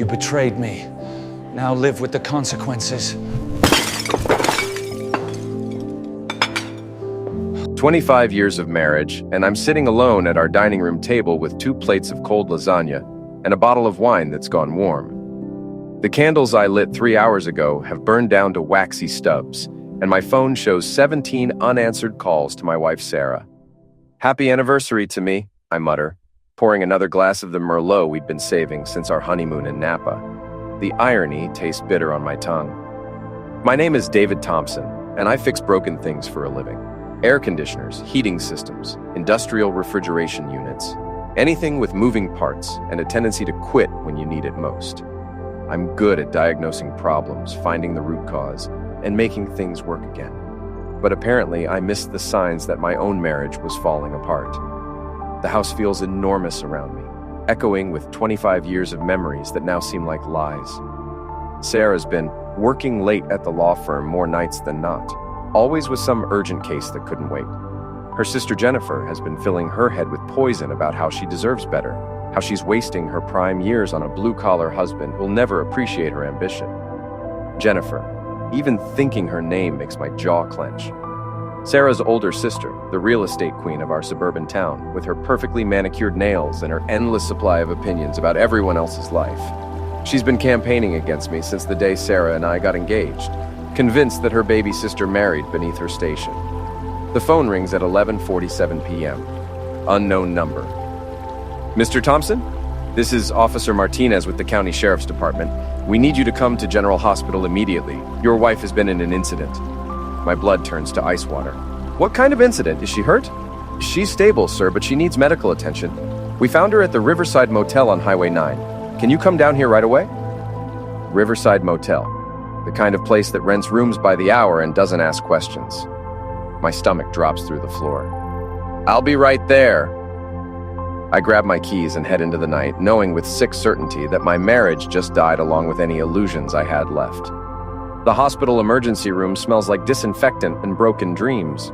You betrayed me. Now live with the consequences. 25 years of marriage, and I'm sitting alone at our dining room table with 2 plates of cold lasagna and a bottle of wine that's gone warm. The candles I lit 3 hours ago have burned down to waxy stubs, and my phone shows 17 unanswered calls to my wife, Sarah. "Happy anniversary to me," I mutter, pouring another glass of the Merlot we'd been saving since our honeymoon in Napa. The irony tastes bitter on my tongue. My name is David Thompson, and I fix broken things for a living. Air conditioners, heating systems, industrial refrigeration units, anything with moving parts and a tendency to quit when you need it most. I'm good at diagnosing problems, finding the root cause, and making things work again. But apparently, I missed the signs that my own marriage was falling apart. The house feels enormous around me, echoing with 25 years of memories that now seem like lies. Sarah's been working late at the law firm more nights than not, always with some urgent case that couldn't wait. Her sister Jennifer has been filling her head with poison about how she deserves better, how she's wasting her prime years on a blue-collar husband who'll never appreciate her ambition. Jennifer, even thinking her name makes my jaw clench. Sarah's older sister, the real estate queen of our suburban town, with her perfectly manicured nails and her endless supply of opinions about everyone else's life. She's been campaigning against me since the day Sarah and I got engaged, convinced that her baby sister married beneath her station. The phone rings at 11:47 p.m. Unknown number. "Mr. Thompson? This is Officer Martinez with the County Sheriff's Department. We need you to come to General Hospital immediately. Your wife has been in an incident." My blood turns to ice water. "What kind of incident? Is she hurt?" "She's stable, sir, but she needs medical attention. We found her at the Riverside Motel on Highway 9. Can you come down here right away?" Riverside Motel. The kind of place that rents rooms by the hour and doesn't ask questions. My stomach drops through the floor. "I'll be right there." I grab my keys and head into the night, knowing with sick certainty that my marriage just died along with any illusions I had left. The hospital emergency room smells like disinfectant and broken dreams.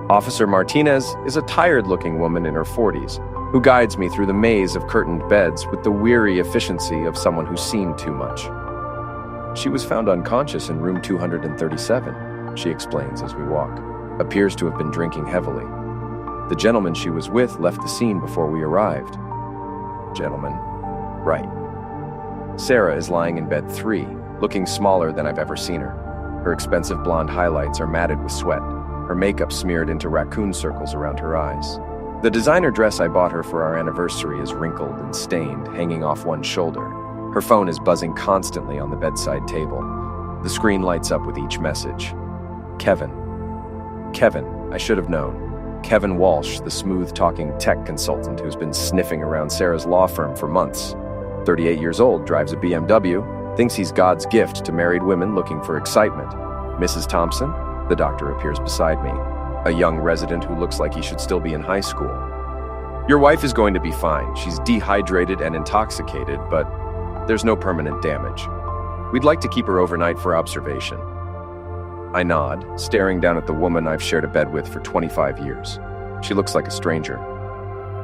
Officer Martinez is a tired-looking woman in her 40s who guides me through the maze of curtained beds with the weary efficiency of someone who's seen too much. "She was found unconscious in room 237, she explains as we walk. "Appears to have been drinking heavily. The gentleman she was with left the scene before we arrived." Gentleman. Right. Sarah is lying in bed 3, looking smaller than I've ever seen her. Her expensive blonde highlights are matted with sweat, her makeup smeared into raccoon circles around her eyes. The designer dress I bought her for our anniversary is wrinkled and stained, hanging off one shoulder. Her phone is buzzing constantly on the bedside table. The screen lights up with each message. Kevin. Kevin, I should have known. Kevin Walsh, the smooth-talking tech consultant who's been sniffing around Sarah's law firm for months. 38 years old, drives a BMW, thinks he's God's gift to married women looking for excitement. "Mrs. Thompson?" The doctor appears beside me, a young resident who looks like he should still be in high school. "Your wife is going to be fine. She's dehydrated and intoxicated, but there's no permanent damage. We'd like to keep her overnight for observation." I nod, staring down at the woman I've shared a bed with for 25 years. She looks like a stranger.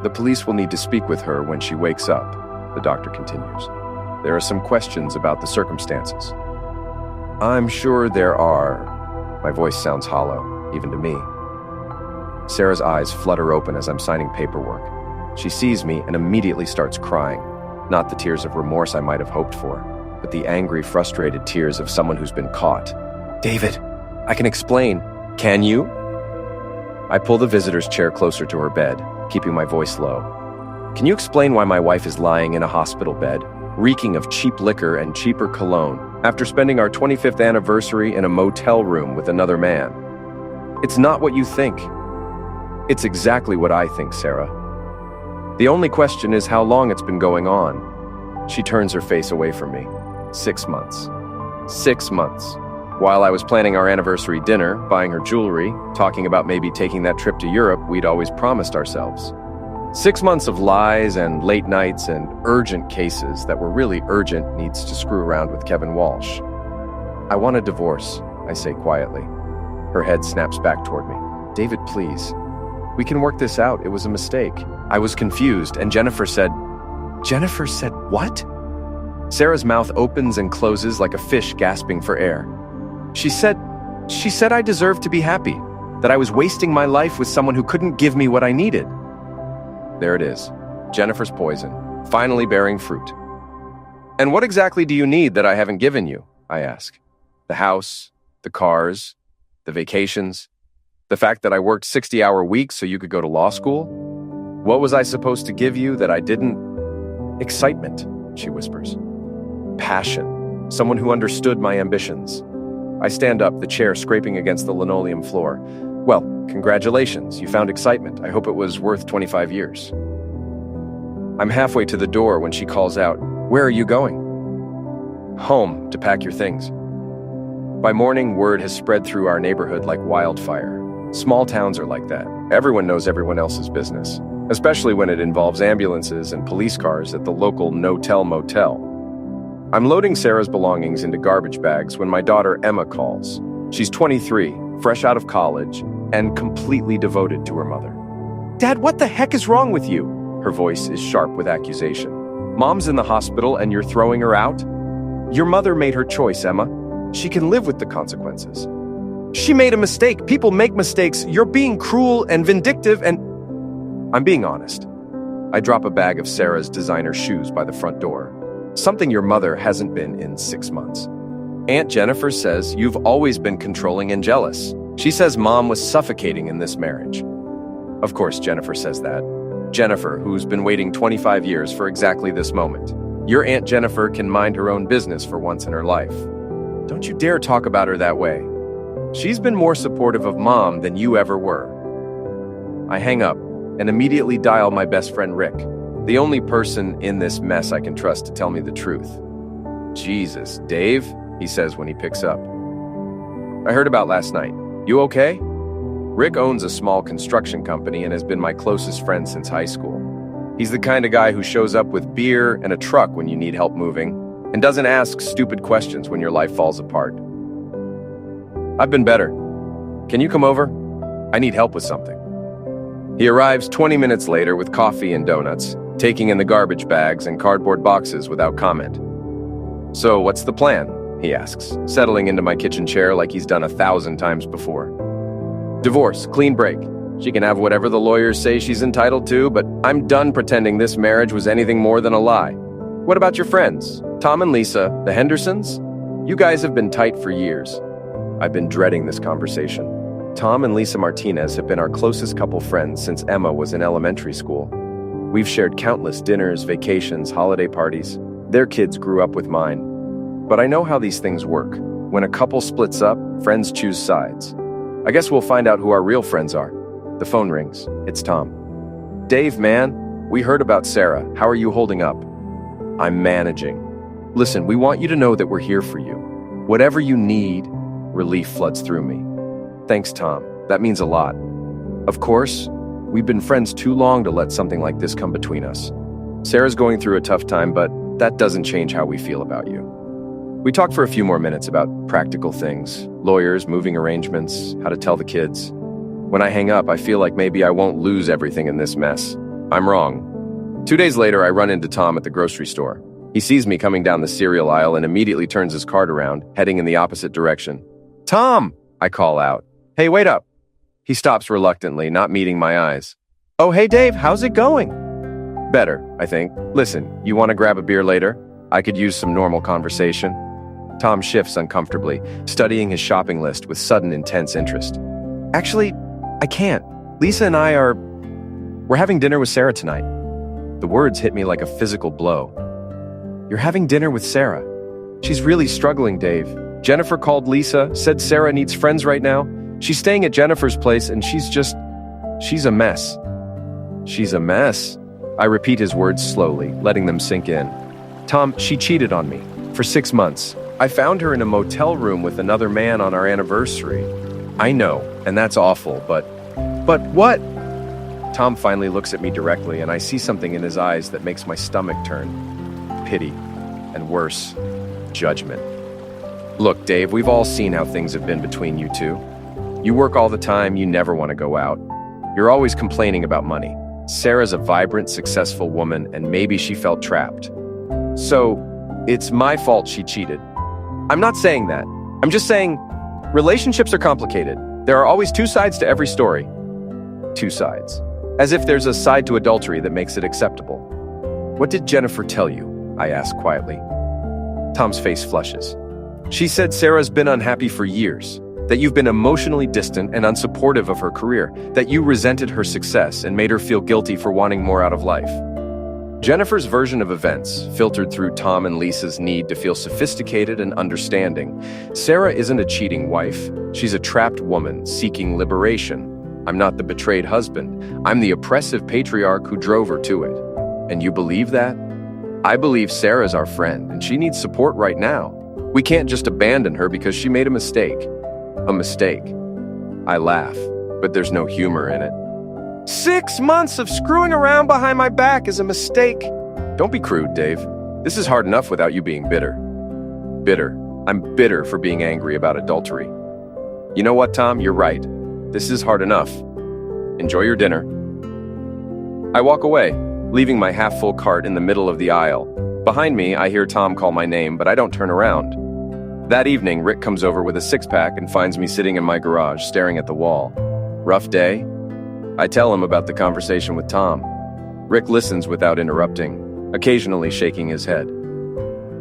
"The police will need to speak with her when she wakes up," the doctor continues. "There are some questions about the circumstances." "I'm sure there are." My voice sounds hollow, even to me. Sarah's eyes flutter open as I'm signing paperwork. She sees me and immediately starts crying. Not the tears of remorse I might have hoped for, but the angry, frustrated tears of someone who's been caught. "David, I can explain." "Can you?" I pull the visitor's chair closer to her bed, keeping my voice low. "Can you explain why my wife is lying in a hospital bed, reeking of cheap liquor and cheaper cologne, after spending our 25th anniversary in a motel room with another man?" "It's not what you think." "It's exactly what I think, Sarah. The only question is how long it's been going on." She turns her face away from me. 6 months. 6 months. While I was planning our anniversary dinner, buying her jewelry, talking about maybe taking that trip to Europe we'd always promised ourselves. 6 months of lies and late nights and urgent cases that were really urgent needs to screw around with Kevin Walsh. "I want a divorce," I say quietly. Her head snaps back toward me. "David, please. We can work this out. It was a mistake." I was confused, and Jennifer said what? Sarah's mouth opens and closes like a fish gasping for air. She said I deserved to be happy, that I was wasting my life with someone who couldn't give me what I needed. There it is, Jennifer's poison, finally bearing fruit. And what exactly do you need that I haven't given you? I ask. The house, the cars, the vacations, the fact that I worked 60-hour weeks so you could go to law school? What was I supposed to give you that I didn't? Excitement, she whispers. Passion, someone who understood my ambitions. I stand up, the chair scraping against the linoleum floor. Well, congratulations, you found excitement. I hope it was worth 25 years. I'm halfway to the door when she calls out, "Where are you going?" "Home, to pack your things." By morning, word has spread through our neighborhood like wildfire. Small towns are like that. Everyone knows everyone else's business, especially when it involves ambulances and police cars at the local no-tell motel. I'm loading Sarah's belongings into garbage bags when my daughter Emma calls. She's 23, fresh out of college, and completely devoted to her mother. "Dad, what the heck is wrong with you?" Her voice is sharp with accusation. "Mom's in the hospital and you're throwing her out? Your mother made her choice, Emma. She can live with the consequences." "She made a mistake. People make mistakes. You're being cruel and vindictive and—" I'm being honest. I drop a bag of Sarah's designer shoes by the front door. Something your mother hasn't been in 6 months. Aunt Jennifer says you've always been controlling and jealous. She says Mom was suffocating in this marriage. Of course, Jennifer says that. Jennifer, who's been waiting 25 years for exactly this moment. Your Aunt Jennifer can mind her own business for once in her life. Don't you dare talk about her that way. She's been more supportive of Mom than you ever were. I hang up and immediately dial my best friend Rick, the only person in this mess I can trust to tell me the truth. "Jesus, Dave," he says when he picks up. "I heard about last night. You okay?" Rick owns a small construction company and has been my closest friend since high school. He's the kind of guy who shows up with beer and a truck when you need help moving, and doesn't ask stupid questions when your life falls apart. "I've been better. Can you come over? I need help with something." He arrives 20 minutes later with coffee and donuts, taking in the garbage bags and cardboard boxes without comment. "So what's the plan?" he asks, settling into my kitchen chair like he's done 1,000 times before. "Divorce, clean break. She can have whatever the lawyers say she's entitled to, but I'm done pretending this marriage was anything more than a lie. What about your friends? Tom and Lisa, the Hendersons? You guys have been tight for years." I've been dreading this conversation. Tom and Lisa Martinez have been our closest couple friends since Emma was in elementary school. We've shared countless dinners, vacations, holiday parties. Their kids grew up with mine. But I know how these things work. When a couple splits up, friends choose sides. I guess we'll find out who our real friends are. The phone rings. It's Tom. "Dave, man, we heard about Sarah. How are you holding up?" "I'm managing. Listen, we want you to know that we're here for you. Whatever you need," relief floods through me. "Thanks, Tom. That means a lot. Of course, we've been friends too long to let something like this come between us. Sarah's going through a tough time, but that doesn't change how we feel about you." We talk for a few more minutes about practical things, lawyers, moving arrangements, how to tell the kids. When I hang up, I feel like maybe I won't lose everything in this mess. I'm wrong. 2 days later, I run into Tom at the grocery store. He sees me coming down the cereal aisle and immediately turns his cart around, heading in the opposite direction. "Tom!" I call out. "Hey, wait up." He stops reluctantly, not meeting my eyes. "Oh, hey, Dave, how's it going?" "Better, I think. Listen, you want to grab a beer later? I could use some normal conversation." Tom shifts uncomfortably, studying his shopping list with sudden intense interest. "Actually, I can't. Lisa and we're having dinner with Sarah tonight." The words hit me like a physical blow. "You're having dinner with Sarah? She's really struggling, Dave. Jennifer called Lisa, said Sarah needs friends right now. She's staying at Jennifer's place and she's a mess." "She's a mess?" I repeat his words slowly, letting them sink in. "Tom, she cheated on me. For 6 months. I found her in a motel room with another man on our anniversary." "I know, and that's awful, but what?" Tom finally looks at me directly, and I see something in his eyes that makes my stomach turn. Pity, and worse, judgment. "Look, Dave, we've all seen how things have been between you two. You work all the time, you never want to go out. You're always complaining about money. Sarah's a vibrant, successful woman, and maybe she felt trapped. So, It's my fault she cheated. I'm not saying that. I'm just saying relationships are complicated. There are always two sides to every story. Two sides. As if there's a side to adultery that makes it acceptable. What did Jennifer tell you? I asked quietly. Tom's face flushes. She said Sarah's been unhappy for years, that you've been emotionally distant and unsupportive of her career, that you resented her success and made her feel guilty for wanting more out of life. Jennifer's version of events filtered through Tom and Lisa's need to feel sophisticated and understanding. Sarah isn't a cheating wife. She's a trapped woman seeking liberation. I'm not the betrayed husband. I'm the oppressive patriarch who drove her to it. And you believe that? I believe Sarah's our friend, and she needs support right now. We can't just abandon her because she made a mistake. A mistake. I laugh, but there's no humor in it. 6 months of screwing around behind my back is a mistake. Don't be crude, Dave. This is hard enough without you being bitter. Bitter. I'm bitter for being angry about adultery. You know what, Tom? You're right. This is hard enough. Enjoy your dinner. I walk away, leaving my half-full cart in the middle of the aisle. Behind me, I hear Tom call my name, but I don't turn around. That evening, Rick comes over with a six-pack and finds me sitting in my garage, staring at the wall. Rough day? I tell him about the conversation with Tom. Rick listens without interrupting, occasionally shaking his head.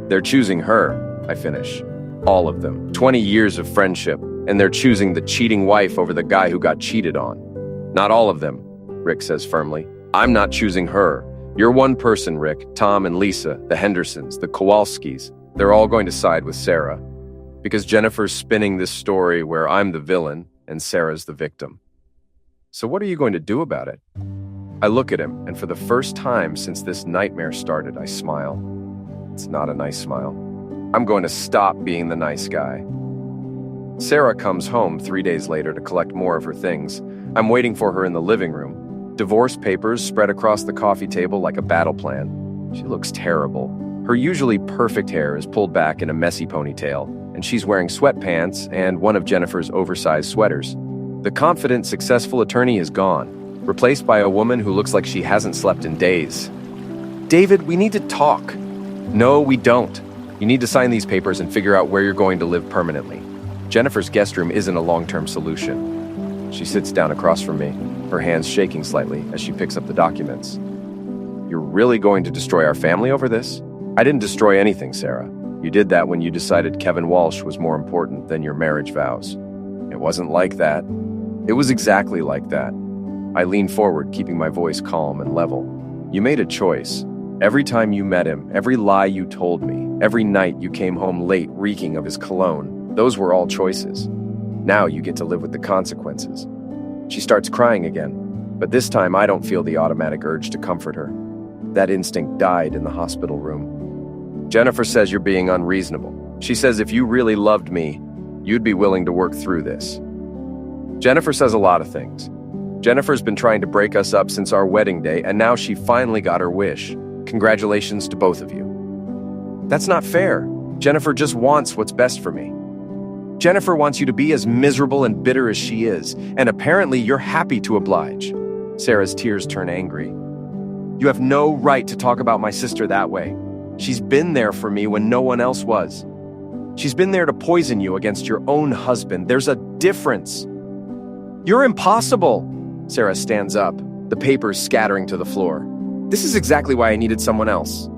They're choosing her, I finish. All of them. 20 years of friendship, and they're choosing the cheating wife over the guy who got cheated on. Not all of them, Rick says firmly. I'm not choosing her. You're one person, Rick. Tom and Lisa, the Hendersons, the Kowalskis. They're all going to side with Sarah. Because Jennifer's spinning this story where I'm the villain and Sarah's the victim. So what are you going to do about it? I look at him, and for the first time since this nightmare started, I smile. It's not a nice smile. I'm going to stop being the nice guy. Sarah comes home 3 days later to collect more of her things. I'm waiting for her in the living room. Divorce papers spread across the coffee table like a battle plan. She looks terrible. Her usually perfect hair is pulled back in a messy ponytail, and she's wearing sweatpants and one of Jennifer's oversized sweaters. The confident, successful attorney is gone, replaced by a woman who looks like she hasn't slept in days. David, we need to talk. No, we don't. You need to sign these papers and figure out where you're going to live permanently. Jennifer's guest room isn't a long-term solution. She sits down across from me, her hands shaking slightly as she picks up the documents. You're really going to destroy our family over this? I didn't destroy anything, Sarah. You did that when you decided Kevin Walsh was more important than your marriage vows. It wasn't like that. It was exactly like that. I lean forward, keeping my voice calm and level. You made a choice. Every time you met him, every lie you told me, every night you came home late reeking of his cologne, those were all choices. Now you get to live with the consequences. She starts crying again, but this time I don't feel the automatic urge to comfort her. That instinct died in the hospital room. Jennifer says you're being unreasonable. She says if you really loved me, you'd be willing to work through this. Jennifer says a lot of things. Jennifer's been trying to break us up since our wedding day, and now she finally got her wish. Congratulations to both of you. That's not fair. Jennifer just wants what's best for me. Jennifer wants you to be as miserable and bitter as she is, and apparently you're happy to oblige. Sarah's tears turn angry. You have no right to talk about my sister that way. She's been there for me when no one else was. She's been there to poison you against your own husband. There's a difference. You're impossible. Sarah stands up, the papers scattering to the floor. This is exactly why I needed someone else.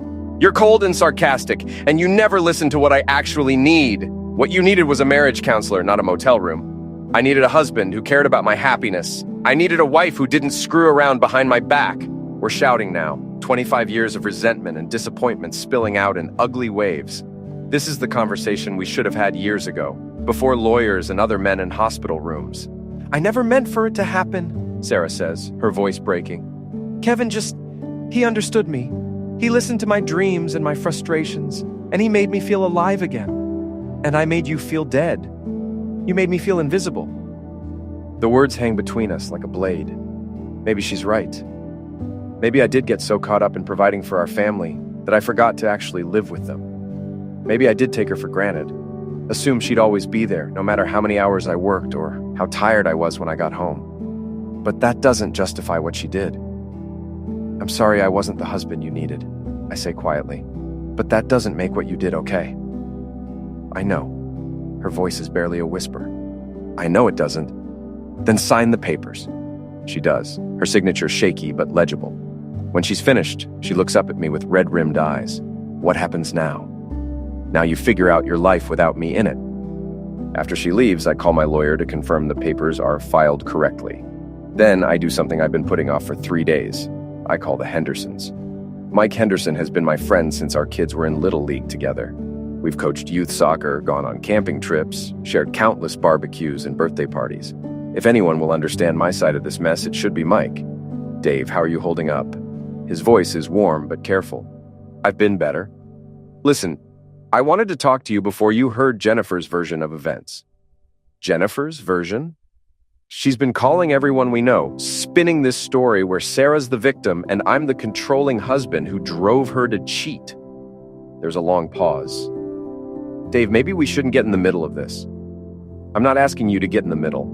You're cold and sarcastic, and you never listen to what I actually need. What you needed was a marriage counselor, not a motel room. I needed a husband who cared about my happiness. I needed a wife who didn't screw around behind my back. We're shouting now, 25 years of resentment and disappointment spilling out in ugly waves. This is the conversation we should have had years ago, before lawyers and other men in hospital rooms. I never meant for it to happen, Sarah says, her voice breaking. Kevin he understood me. He listened to my dreams and my frustrations, and he made me feel alive again. And I made you feel dead. You made me feel invisible. The words hang between us like a blade. Maybe she's right. Maybe I did get so caught up in providing for our family that I forgot to actually live with them. Maybe I did take her for granted, assume she'd always be there, no matter how many hours I worked or how tired I was when I got home. But that doesn't justify what she did. I'm sorry I wasn't the husband you needed, I say quietly. But that doesn't make what you did okay. I know. Her voice is barely a whisper. I know it doesn't. Then sign the papers. She does, her signature shaky but legible. When she's finished, she looks up at me with red-rimmed eyes. What happens now? Now you figure out your life without me in it. After she leaves, I call my lawyer to confirm the papers are filed correctly. Then I do something I've been putting off for 3 days. I call the Hendersons. Mike Henderson has been my friend since our kids were in Little League together. We've coached youth soccer, gone on camping trips, shared countless barbecues and birthday parties. If anyone will understand my side of this mess, it should be Mike. Dave, how are you holding up? His voice is warm but careful. I've been better. Listen, I wanted to talk to you before you heard Jennifer's version of events. Jennifer's version? She's been calling everyone we know, spinning this story where Sarah's the victim and I'm the controlling husband who drove her to cheat. There's a long pause. Dave, maybe we shouldn't get in the middle of this. I'm not asking you to get in the middle.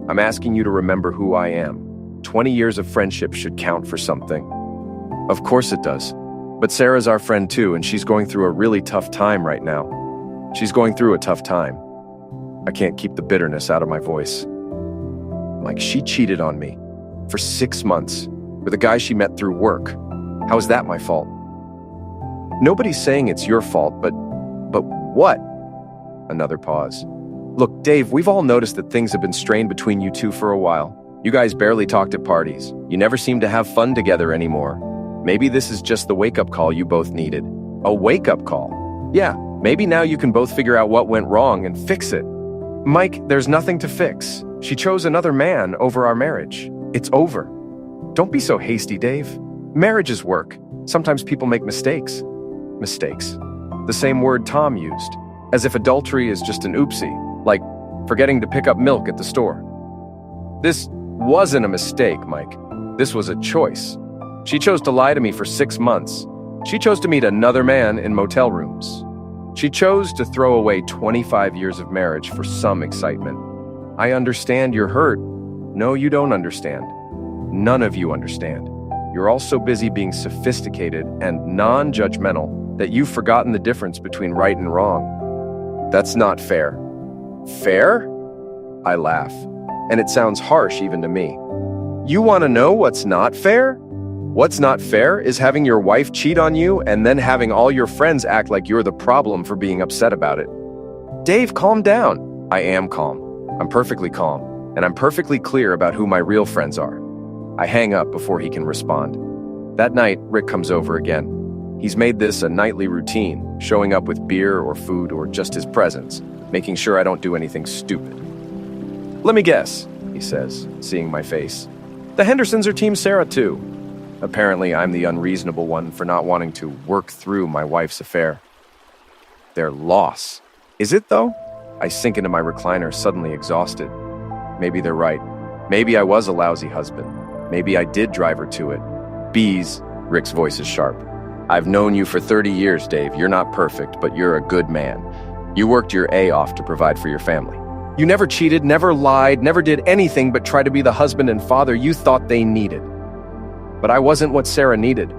I'm asking you to remember who I am. 20 years of friendship should count for something. Of course it does. But Sarah's our friend too, and she's going through a really tough time right now. She's going through a tough time. I can't keep the bitterness out of my voice. Like, she cheated on me for 6 months with a guy she met through work. How is that my fault? Nobody's saying it's your fault, but what? Another pause. Look, Dave, we've all noticed that things have been strained between you two for a while. You guys barely talked at parties. You never seem to have fun together anymore. Maybe this is just the wake-up call you both needed. A wake-up call. Yeah, maybe now you can both figure out what went wrong and fix it. Mike, there's nothing to fix. She chose another man over our marriage. It's over. Don't be so hasty, Dave. Marriage is work. Sometimes people make mistakes. Mistakes. The same word Tom used. As if adultery is just an oopsie, like forgetting to pick up milk at the store. This wasn't a mistake, Mike. This was a choice. She chose to lie to me for 6 months. She chose to meet another man in motel rooms. She chose to throw away 25 years of marriage for some excitement. I understand you're hurt. No, you don't understand. None of you understand. You're all so busy being sophisticated and non-judgmental that you've forgotten the difference between right and wrong. That's not fair. Fair? I laugh, and it sounds harsh even to me. You want to know what's not fair? What's not fair is having your wife cheat on you and then having all your friends act like you're the problem for being upset about it. Dave, calm down. I am calm. I'm perfectly calm, and I'm perfectly clear about who my real friends are. I hang up before he can respond. That night, Rick comes over again. He's made this a nightly routine, showing up with beer or food or just his presence, making sure I don't do anything stupid. Let me guess, he says, seeing my face. The Hendersons are Team Sarah too. Apparently, I'm the unreasonable one for not wanting to work through my wife's affair. Their loss. Is it, though? I sink into my recliner, suddenly exhausted. Maybe they're right. Maybe I was a lousy husband. Maybe I did drive her to it. Bees, Rick's voice is sharp. I've known you for 30 years, Dave. You're not perfect, but you're a good man. You worked your A off to provide for your family. You never cheated, never lied, never did anything but try to be the husband and father you thought they needed. But I wasn't what Sarah needed.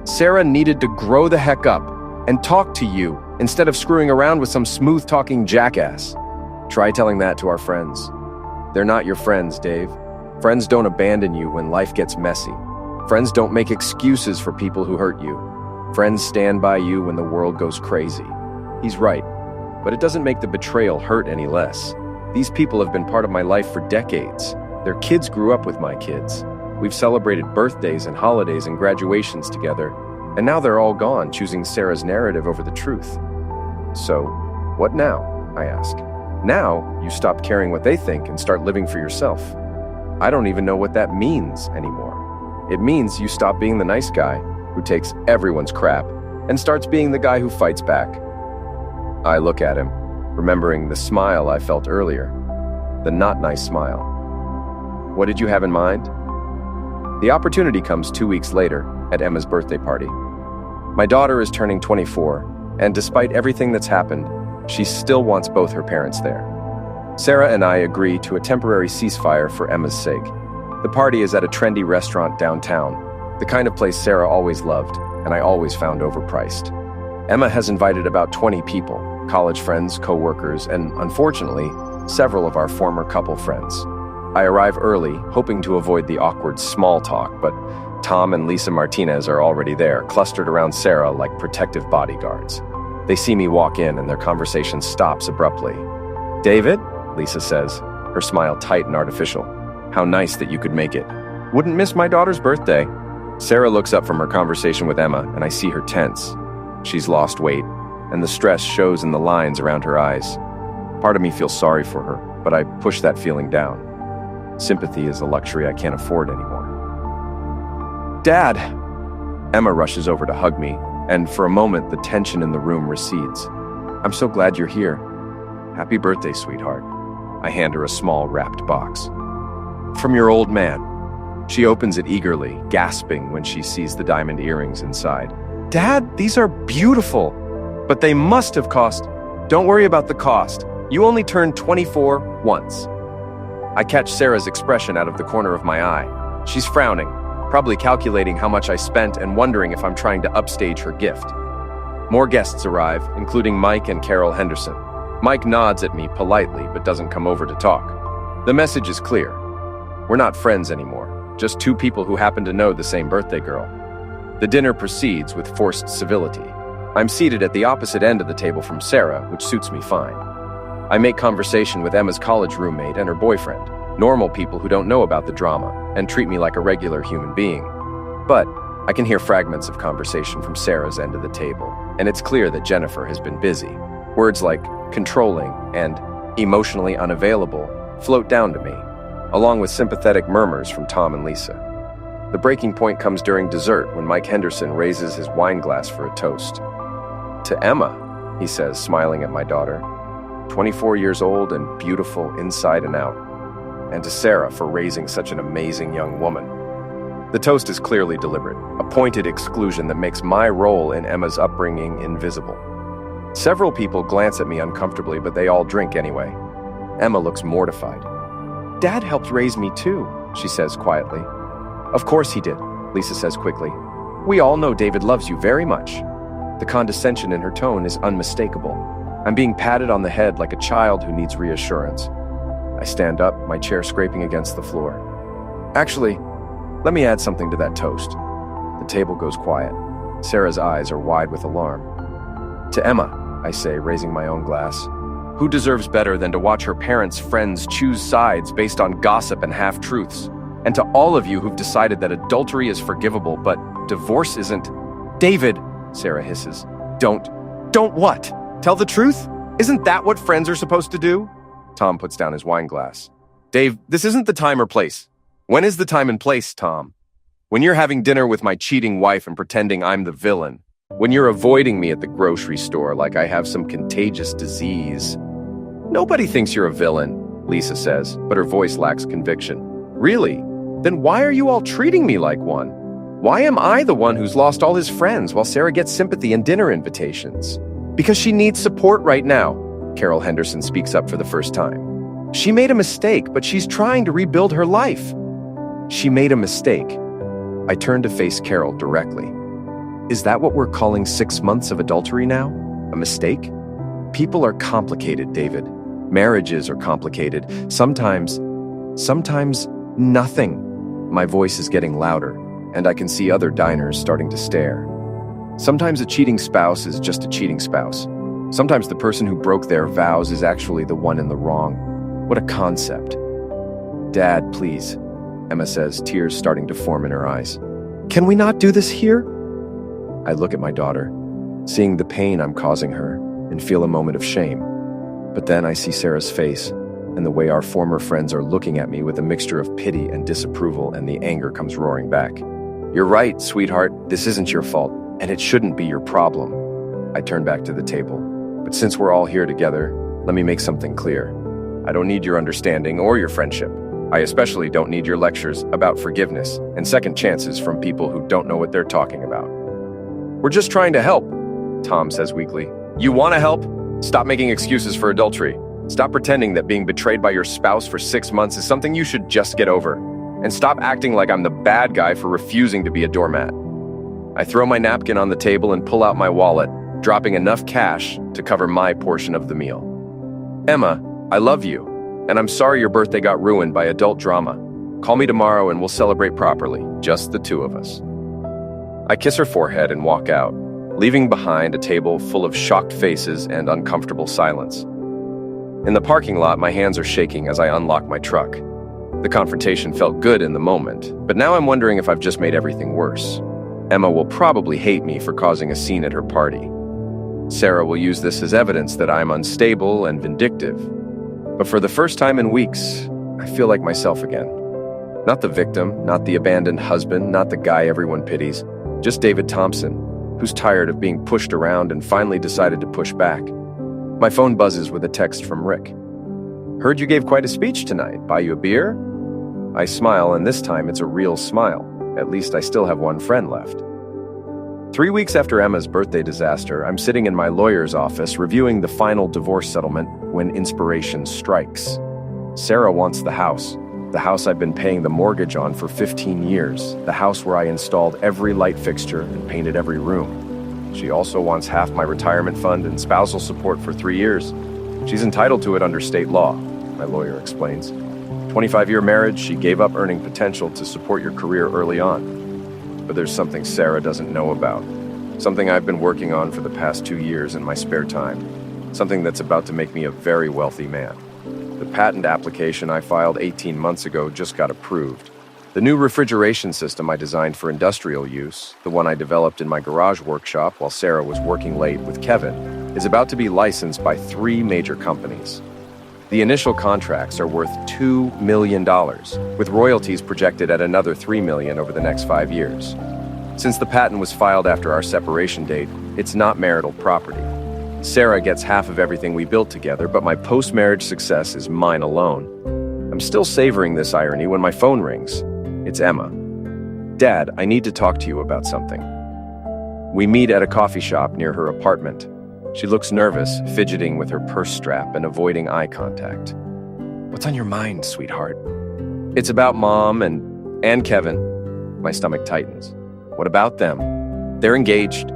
Sarah needed to grow the heck up and talk to you instead of screwing around with some smooth-talking jackass. Try telling that to our friends. They're not your friends, Dave. Friends don't abandon you when life gets messy. Friends don't make excuses for people who hurt you. Friends stand by you when the world goes crazy. He's right, but it doesn't make the betrayal hurt any less. These people have been part of my life for decades. Their kids grew up with my kids. We've celebrated birthdays and holidays and graduations together, and now they're all gone, choosing Sarah's narrative over the truth. So, what now? I ask. Now, you stop caring what they think and start living for yourself. I don't even know what that means anymore. It means you stop being the nice guy who takes everyone's crap and starts being the guy who fights back. I look at him, remembering the smile I felt earlier, the not nice smile. What did you have in mind? The opportunity comes 2 weeks later at Emma's birthday party. My daughter is turning 24, and despite everything that's happened, she still wants both her parents there. Sarah and I agree to a temporary ceasefire for Emma's sake. The party is at a trendy restaurant downtown, the kind of place Sarah always loved, and I always found overpriced. Emma has invited about 20 people, college friends, co-workers, and unfortunately, several of our former couple friends. I arrive early, hoping to avoid the awkward small talk, but Tom and Lisa Martinez are already there, clustered around Sarah like protective bodyguards. They see me walk in and their conversation stops abruptly. "David?" Lisa says, her smile tight and artificial. "How nice that you could make it. Wouldn't miss my daughter's birthday." Sarah looks up from her conversation with Emma, and I see her tense. She's lost weight, and the stress shows in the lines around her eyes. Part of me feels sorry for her, but I push that feeling down. Sympathy is a luxury I can't afford anymore. "Dad!" Emma rushes over to hug me, and for a moment the tension in the room recedes. "I'm so glad you're here. Happy birthday, sweetheart." I hand her a small wrapped box. "From your old man." She opens it eagerly, gasping when she sees the diamond earrings inside. "Dad, these are beautiful, but they must have cost—" "Don't worry about the cost. You only turned 24 once." I catch Sarah's expression out of the corner of my eye. She's frowning, probably calculating how much I spent and wondering if I'm trying to upstage her gift. More guests arrive, including Mike and Carol Henderson. Mike nods at me politely but doesn't come over to talk. The message is clear. We're not friends anymore, just two people who happen to know the same birthday girl. The dinner proceeds with forced civility. I'm seated at the opposite end of the table from Sarah, which suits me fine. I make conversation with Emma's college roommate and her boyfriend, normal people who don't know about the drama and treat me like a regular human being. But I can hear fragments of conversation from Sarah's end of the table, and it's clear that Jennifer has been busy. Words like controlling and emotionally unavailable float down to me, along with sympathetic murmurs from Tom and Lisa. The breaking point comes during dessert when Mike Henderson raises his wine glass for a toast. "To Emma," he says, smiling at my daughter, 24 years old and beautiful inside and out. And to Sarah for raising such an amazing young woman. The toast is clearly deliberate, a pointed exclusion that makes my role in Emma's upbringing invisible. Several people glance at me uncomfortably, but they all drink anyway. Emma looks mortified. "Dad helped raise me too," she says quietly. "Of course he did," Lisa says quickly. "We all know David loves you very much." The condescension in her tone is unmistakable. I'm being patted on the head like a child who needs reassurance. I stand up, my chair scraping against the floor. "Actually, let me add something to that toast." The table goes quiet. Sarah's eyes are wide with alarm. "To Emma," I say, raising my own glass. "Who deserves better than to watch her parents' friends choose sides based on gossip and half-truths? And to all of you who've decided that adultery is forgivable, but divorce isn't—" "David," Sarah hisses. Don't what? Tell the truth? Isn't that what friends are supposed to do?" Tom puts down his wine glass. "Dave, this isn't the time or place." "When is the time and place, Tom? When you're having dinner with my cheating wife and pretending I'm the villain. When you're avoiding me at the grocery store like I have some contagious disease." "Nobody thinks you're a villain," Lisa says, but her voice lacks conviction. "Really? Then why are you all treating me like one? Why am I the one who's lost all his friends while Sarah gets sympathy and dinner invitations?" "Because she needs support right now," Carol Henderson speaks up for the first time. "She made a mistake, but she's trying to rebuild her life." "She made a mistake." I turn to face Carol directly. "Is that what we're calling 6 months of adultery now? A mistake?" "People are complicated, David. Marriages are complicated. Sometimes nothing." My voice is getting louder, and I can see other diners starting to stare. Sometimes a cheating spouse is just a cheating spouse. Sometimes the person who broke their vows is actually the one in the wrong. What a concept. "Dad, please," Emma says, tears starting to form in her eyes. "Can we not do this here?" I look at my daughter, seeing the pain I'm causing her, and feel a moment of shame. But then I see Sarah's face, and the way our former friends are looking at me with a mixture of pity and disapproval, and the anger comes roaring back. "You're right, sweetheart. This isn't your fault, and it shouldn't be your problem." I turn back to the table. "But since we're all here together, let me make something clear. I don't need your understanding or your friendship. I especially don't need your lectures about forgiveness and second chances from people who don't know what they're talking about. We're just trying to help," Tom says weakly. "You want to help? Stop making excuses for adultery. Stop pretending that being betrayed by your spouse for 6 months is something you should just get over. And stop acting like I'm the bad guy for refusing to be a doormat." I throw my napkin on the table and pull out my wallet, dropping enough cash to cover my portion of the meal. Emma, I love you, and I'm sorry your birthday got ruined by adult drama. Call me tomorrow and we'll celebrate properly, just the two of us. I kiss her forehead and walk out, leaving behind a table full of shocked faces and uncomfortable silence. In the parking lot, my hands are shaking as I unlock my truck. The confrontation felt good in the moment, but now I'm wondering if I've just made everything worse. Emma will probably hate me for causing a scene at her party. Sarah will use this as evidence that I'm unstable and vindictive. But for the first time in weeks, I feel like myself again. Not the victim, not the abandoned husband, not the guy everyone pities, just David Thompson, who's tired of being pushed around and finally decided to push back. My phone buzzes with a text from Rick. Heard you gave quite a speech tonight. Buy you a beer? I smile, and this time it's a real smile. At least I still have one friend left. 3 weeks after Emma's birthday disaster, I'm sitting in my lawyer's office reviewing the final divorce settlement when inspiration strikes. Sarah wants the house I've been paying the mortgage on for 15 years, the house where I installed every light fixture and painted every room. She also wants half my retirement fund and spousal support for 3 years. She's entitled to it under state law, my lawyer explains. 25-year marriage, she gave up earning potential to support your career early on. But there's something Sarah doesn't know about. Something I've been working on for the past 2 years in my spare time. Something that's about to make me a very wealthy man. The patent application I filed 18 months ago just got approved. The new refrigeration system I designed for industrial use, the one I developed in my garage workshop while Sarah was working late with Kevin, is about to be licensed by 3 major companies. The initial contracts are worth $2 million, with royalties projected at another $3 million over the next 5 years. Since the patent was filed after our separation date, it's not marital property. Sarah gets half of everything we built together, but my post-marriage success is mine alone. I'm still savoring this irony when my phone rings. It's Emma. Dad, I need to talk to you about something. We meet at a coffee shop near her apartment. She looks nervous, fidgeting with her purse strap and avoiding eye contact. What's on your mind, sweetheart? It's about Mom and Kevin. My stomach tightens. What about them? They're engaged.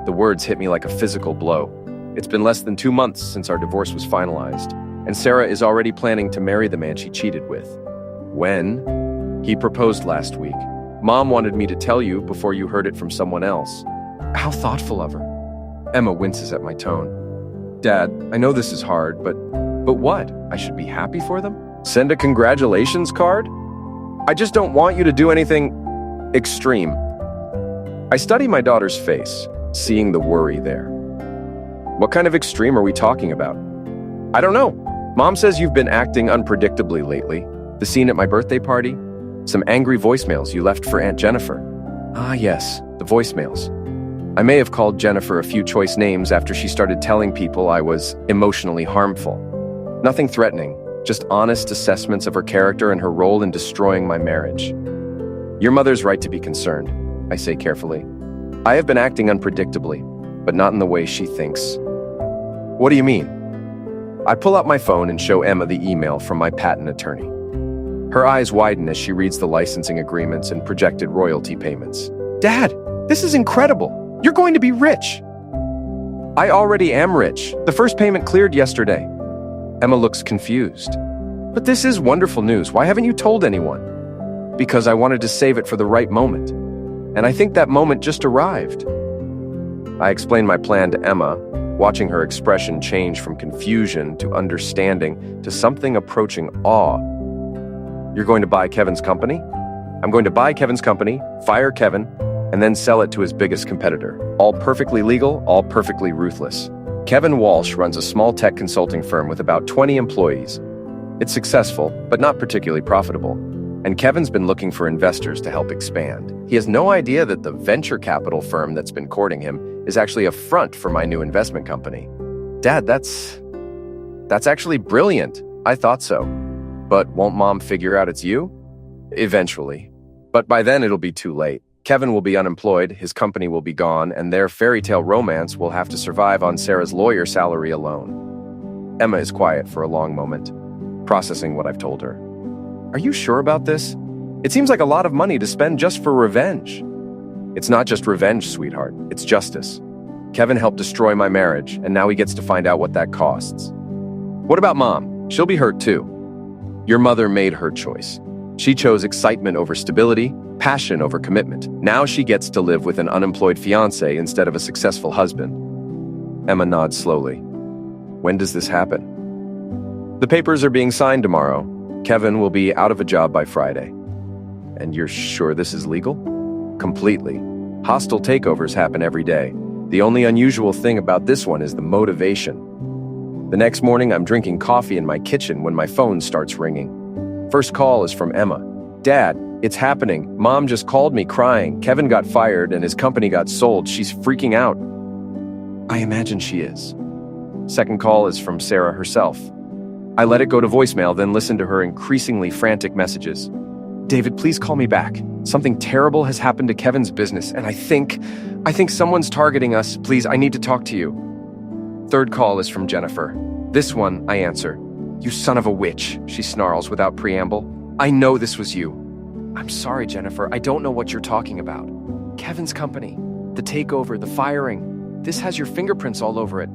The words hit me like a physical blow. It's been less than 2 months since our divorce was finalized, and Sarah is already planning to marry the man she cheated with. When? He proposed last week. Mom wanted me to tell you before you heard it from someone else. How thoughtful of her. Emma winces at my tone. Dad, I know this is hard, but what? I should be happy for them? Send a congratulations card? I just don't want you to do anything extreme. I study my daughter's face, seeing the worry there. What kind of extreme are we talking about? I don't know. Mom says you've been acting unpredictably lately. The scene at my birthday party? Some angry voicemails you left for Aunt Jennifer. Ah, yes, the voicemails. I may have called Jennifer a few choice names after she started telling people I was emotionally harmful. Nothing threatening, just honest assessments of her character and her role in destroying my marriage. Your mother's right to be concerned, I say carefully. I have been acting unpredictably, but not in the way she thinks. What do you mean? I pull out my phone and show Emma the email from my patent attorney. Her eyes widen as she reads the licensing agreements and projected royalty payments. Dad, this is incredible. You're going to be rich. I already am rich. The first payment cleared yesterday. Emma looks confused. But this is wonderful news. Why haven't you told anyone? Because I wanted to save it for the right moment. And I think that moment just arrived. I explained my plan to Emma, watching her expression change from confusion to understanding to something approaching awe. You're going to buy Kevin's company? I'm going to buy Kevin's company, fire Kevin, and then sell it to his biggest competitor. All perfectly legal, all perfectly ruthless. Kevin Walsh runs a small tech consulting firm with about 20 employees. It's successful, but not particularly profitable. And Kevin's been looking for investors to help expand. He has no idea that the venture capital firm that's been courting him is actually a front for my new investment company. Dad, that's actually brilliant. I thought so. But won't Mom figure out it's you? Eventually. But by then it'll be too late. Kevin will be unemployed, his company will be gone, and their fairy tale romance will have to survive on Sarah's lawyer salary alone. Emma is quiet for a long moment, processing what I've told her. Are you sure about this? It seems like a lot of money to spend just for revenge. It's not just revenge, sweetheart. It's justice. Kevin helped destroy my marriage, and now he gets to find out what that costs. What about Mom? She'll be hurt too. Your mother made her choice. She chose excitement over stability, passion over commitment. Now she gets to live with an unemployed fiancé instead of a successful husband. Emma nods slowly. When does this happen? The papers are being signed tomorrow. Kevin will be out of a job by Friday. And you're sure this is legal? Completely. Hostile takeovers happen every day. The only unusual thing about this one is the motivation. The next morning, I'm drinking coffee in my kitchen when my phone starts ringing. First call is from Emma. Dad, it's happening. Mom just called me crying. Kevin got fired and his company got sold. She's freaking out. I imagine she is. Second call is from Sarah herself. I let it go to voicemail, then listen to her increasingly frantic messages. David, please call me back. Something terrible has happened to Kevin's business, and I think someone's targeting us. Please, I need to talk to you. Third call is from Jennifer. This one, I answer. You son of a witch, she snarls without preamble. I know this was you. I'm sorry, Jennifer. I don't know what you're talking about. Kevin's company, the takeover, the firing. This has your fingerprints all over it.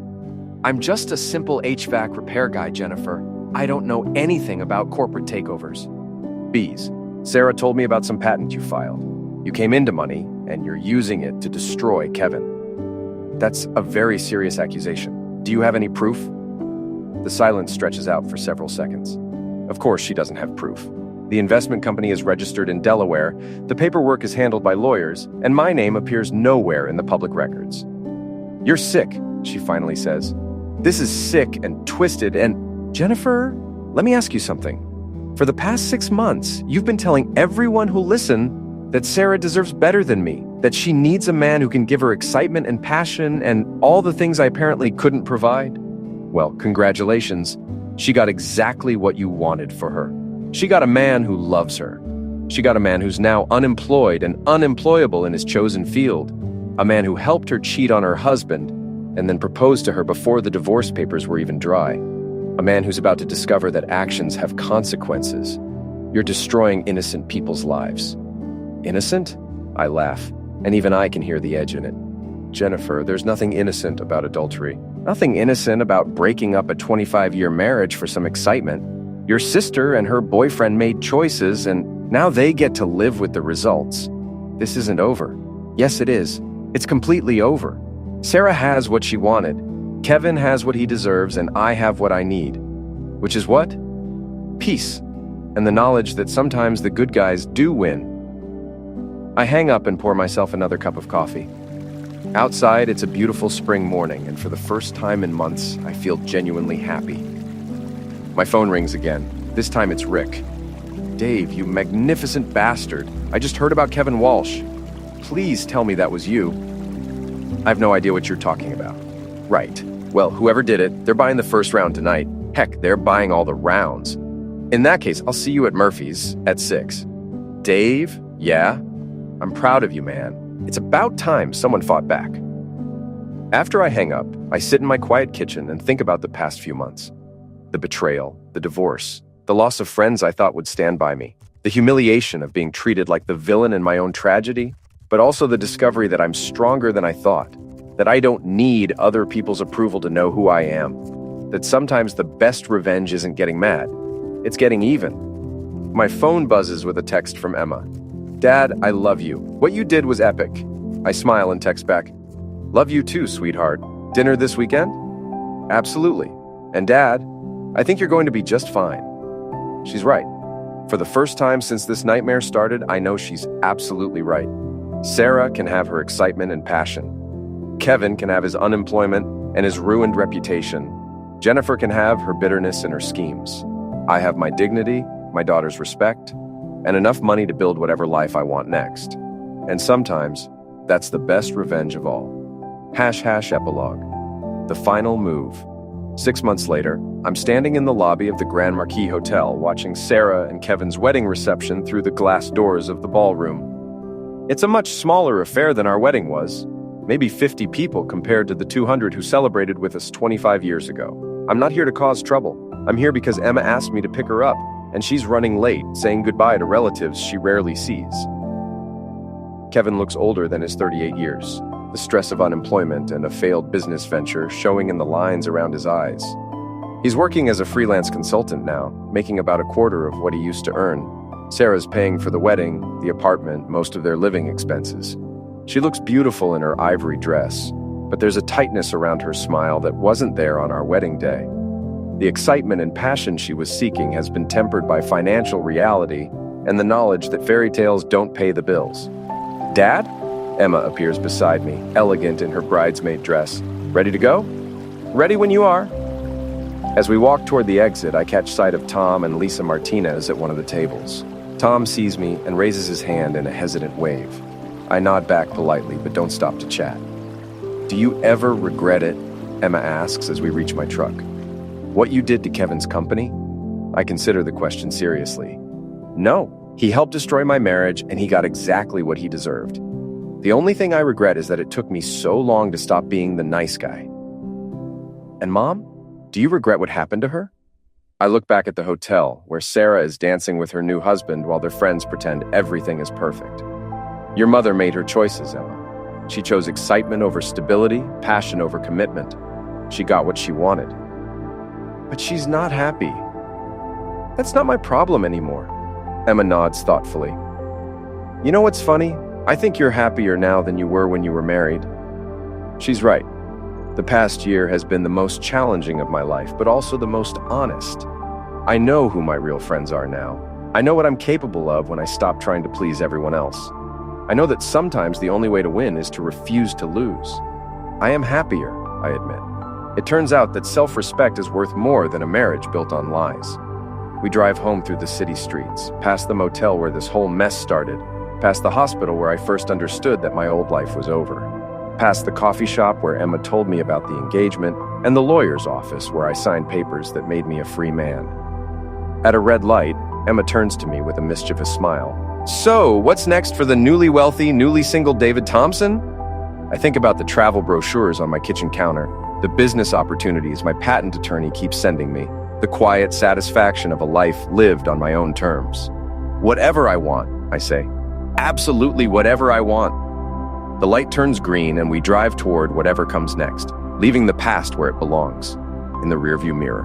I'm just a simple HVAC repair guy, Jennifer. I don't know anything about corporate takeovers. Bees. Sarah told me about some patent you filed. You came into money, and you're using it to destroy Kevin. That's a very serious accusation. Do you have any proof? The silence stretches out for several seconds. Of course, she doesn't have proof. The investment company is registered in Delaware, the paperwork is handled by lawyers, and my name appears nowhere in the public records. You're sick, she finally says. This is sick and twisted and... Jennifer, let me ask you something. For the past 6 months, you've been telling everyone who'll listen that Sarah deserves better than me, that she needs a man who can give her excitement and passion and all the things I apparently couldn't provide. Well, congratulations. She got exactly what you wanted for her. She got a man who loves her. She got a man who's now unemployed and unemployable in his chosen field. A man who helped her cheat on her husband and then proposed to her before the divorce papers were even dry. A man who's about to discover that actions have consequences. You're destroying innocent people's lives. Innocent? I laugh, and even I can hear the edge in it. Jennifer, there's nothing innocent about adultery. Nothing innocent about breaking up a 25-year marriage for some excitement. Your sister and her boyfriend made choices, and now they get to live with the results. This isn't over. Yes, it is. It's completely over. Sarah has what she wanted. Kevin has what he deserves, and I have what I need. Which is what? Peace, and the knowledge that sometimes the good guys do win. I hang up and pour myself another cup of coffee. Outside, it's a beautiful spring morning, and for the first time in months, I feel genuinely happy. My phone rings again. This time it's Rick. Dave, you magnificent bastard. I just heard about Kevin Walsh. Please tell me that was you. I have no idea what you're talking about. Right. Well, whoever did it, they're buying the first round tonight. Heck, they're buying all the rounds. In that case, I'll see you at Murphy's at 6. Dave? Yeah? I'm proud of you, man. It's about time someone fought back. After I hang up, I sit in my quiet kitchen and think about the past few months. The betrayal, the divorce, the loss of friends I thought would stand by me, the humiliation of being treated like the villain in my own tragedy, but also the discovery that I'm stronger than I thought, that I don't need other people's approval to know who I am, that sometimes the best revenge isn't getting mad, it's getting even. My phone buzzes with a text from Emma. Dad, I love you. What you did was epic. I smile and text back. Love you too, sweetheart. Dinner this weekend? Absolutely. And Dad, I think you're going to be just fine. She's right. For the first time since this nightmare started, I know she's absolutely right. Sarah can have her excitement and passion. Kevin can have his unemployment and his ruined reputation. Jennifer can have her bitterness and her schemes. I have my dignity, my daughter's respect, and enough money to build whatever life I want next. And sometimes, that's the best revenge of all. ## epilogue. The final move. 6 months later, I'm standing in the lobby of the Grand Marquis Hotel watching Sarah and Kevin's wedding reception through the glass doors of the ballroom. It's a much smaller affair than our wedding was. Maybe 50 people compared to the 200 who celebrated with us 25 years ago. I'm not here to cause trouble. I'm here because Emma asked me to pick her up, and she's running late, saying goodbye to relatives she rarely sees. Kevin looks older than his 38 years. the stress of unemployment and a failed business venture showing in the lines around his eyes. He's working as a freelance consultant now, making about a quarter of what he used to earn. Sarah's paying for the wedding, the apartment, most of their living expenses. She looks beautiful in her ivory dress, but there's a tightness around her smile that wasn't there on our wedding day. The excitement and passion she was seeking has been tempered by financial reality and the knowledge that fairy tales don't pay the bills. Dad? Emma appears beside me, elegant in her bridesmaid dress. Ready to go? Ready when you are. As we walk toward the exit, I catch sight of Tom and Lisa Martinez at one of the tables. Tom sees me and raises his hand in a hesitant wave. I nod back politely, but don't stop to chat. Do you ever regret it? Emma asks as we reach my truck. What you did to Kevin's company? I consider the question seriously. No, he helped destroy my marriage and he got exactly what he deserved. The only thing I regret is that it took me so long to stop being the nice guy. And Mom, do you regret what happened to her? I look back at the hotel, where Sarah is dancing with her new husband while their friends pretend everything is perfect. Your mother made her choices, Emma. She chose excitement over stability, passion over commitment. She got what she wanted. But she's not happy. That's not my problem anymore. Emma nods thoughtfully. You know what's funny? I think you're happier now than you were when you were married. She's right. The past year has been the most challenging of my life, but also the most honest. I know who my real friends are now. I know what I'm capable of when I stop trying to please everyone else. I know that sometimes the only way to win is to refuse to lose. I am happier, I admit. It turns out that self-respect is worth more than a marriage built on lies. We drive home through the city streets, past the motel where this whole mess started, past the hospital where I first understood that my old life was over, past the coffee shop where Emma told me about the engagement, and the lawyer's office where I signed papers that made me a free man. At a red light, Emma turns to me with a mischievous smile. So, what's next for the newly wealthy, newly single David Thompson? I think about the travel brochures on my kitchen counter, the business opportunities my patent attorney keeps sending me, the quiet satisfaction of a life lived on my own terms. Whatever I want, I say. Absolutely whatever I want. The light turns green and we drive toward whatever comes next, leaving the past where it belongs, in the rearview mirror.